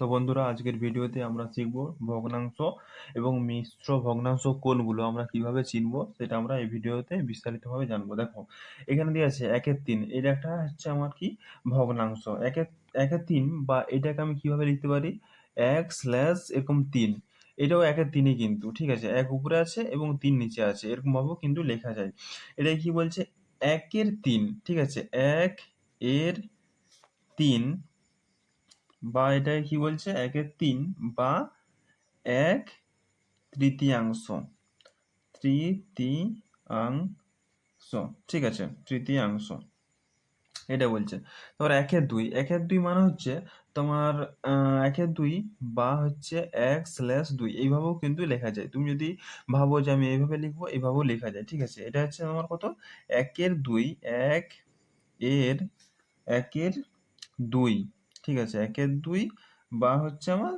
তো বন্ধুরা, আজকের ভিডিওতে আমরা শিখব ভগ্নাংশ এবং মিশ্র ভগ্নাংশ কোনগুলো, আমরা কিভাবে চিনব সেটা আমরা এই ভিডিওতে বিস্তারিতভাবে জানবো। দেখো, এখানে দিয়ে আছে 1/3। এটা একটা হচ্ছে আমার কি ভগ্নাংশ। 1/3, বা এটাকে আমি কিভাবে লিখতে পারি, 1/3। এটাও 1/3 কিন্তু, ঠিক আছে, 1 উপরে আছে এবং 3 নিচে আছে, এরকম ভাবেও কিন্তু লেখা যায়। এটা কি বলছে, 1/3, ঠিক আছে, 1/3, বা এটা কি বলছে 1/3 বা 1/তৃতীয়াংশ। তৃতীয়াংশ, ঠিক আছে, তৃতীয়াংশ এটা বলছে। তারপর 1/2, 1/2 মানে হচ্ছে তোমার 1/2 বা হচ্ছে 1/2, এইভাবেও কিন্তু লেখা যায়। তুমি যদি ভাবো যে আমি এইভাবে লিখবো, এইভাবেও লেখা যায়, ঠিক আছে। এটা হচ্ছে আমার কত, 1/2, 1/2, ঠিক আছে, 1/2 বা হচ্ছে আমার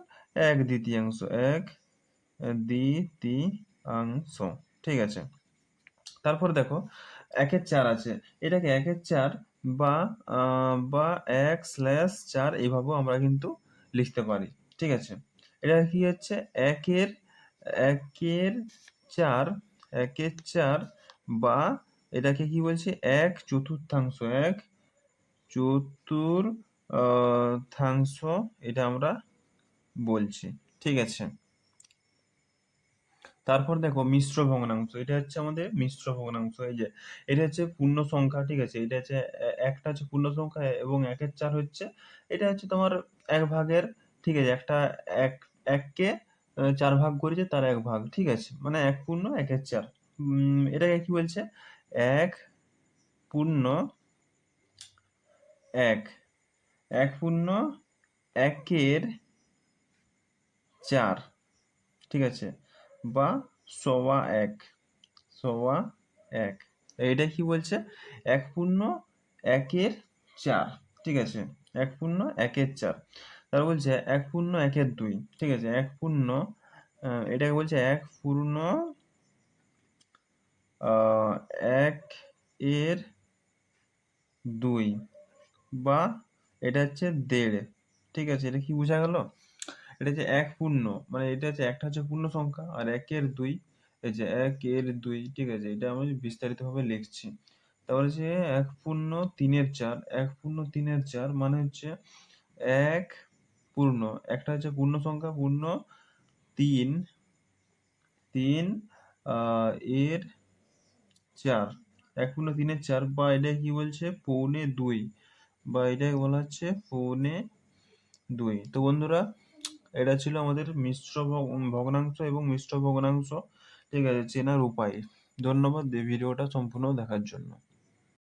1/দ্বিতীয়াংশ, 1/দ্বিতীয়াংশ, ঠিক আছে। তারপর দেখো 1/4 আছে, এটাকে 1/4 বা 1/4 এইভাবেও আমরা কিন্তু লিখতে পারি, ঠিক আছে। এটা কি হচ্ছে 1/4, 1/4, বা এটাকে কি বলছে 1/4, 1/4, এটা আমরা বলছি, ঠিক আছে। তারপর দেখো মিশ্র ভগ্নাংশ, এটা হচ্ছে আমাদের মিশ্র ভগ্নাংশ। এই যে এটা হচ্ছে পূর্ণ সংখ্যা, ঠিক আছে, এটা হচ্ছে একটা হচ্ছে পূর্ণ সংখ্যা এবং 1/4 হচ্ছে, এটা হচ্ছে তোমার 1 ভাগের, ঠিক আছে, একটা এক এককে 4 ভাগ করেছে তার 1 ভাগ, ঠিক আছে, মানে 1/4। এটাকে কি বলছে, 1/1, 1/1/4, ঠিক আছে, বা 1/1, 1/1, এইটা কি বলছে, 1/1/4, ঠিক আছে, 1/1/4। তারপর বলছে 1/1/2, ঠিক আছে, এটাকে বলছে 1/1/2, বা এটা হচ্ছে 1.5, ঠিক আছে। এটা কি বোঝা গেল, এটা হচ্ছে মানে এটা হচ্ছে একটা হচ্ছে পূর্ণ সংখ্যা আর 1/2, এই যে 1/2, ঠিক আছে, এটা আমি বিস্তারিতভাবে লিখছি। তারপরে হচ্ছে 1/3/4, 1/3/4 মানে হচ্ছে এক পূর্ণ, একটা হচ্ছে পূর্ণ সংখ্যা, পূর্ণ 3 এর 4, 1/3/4, বা এটা কি বলছে 1/4/2, বা এটাকে বলা হচ্ছে 1/4/2। তো বন্ধুরা, এটা ছিল আমাদের মিশ্র ভগ্নাংশ এবং মিশ্র ভগ্নাংশ, ঠিক আছে, চেনার উপায়। ধন্যবাদ এই ভিডিওটা সম্পূর্ণ দেখার জন্য।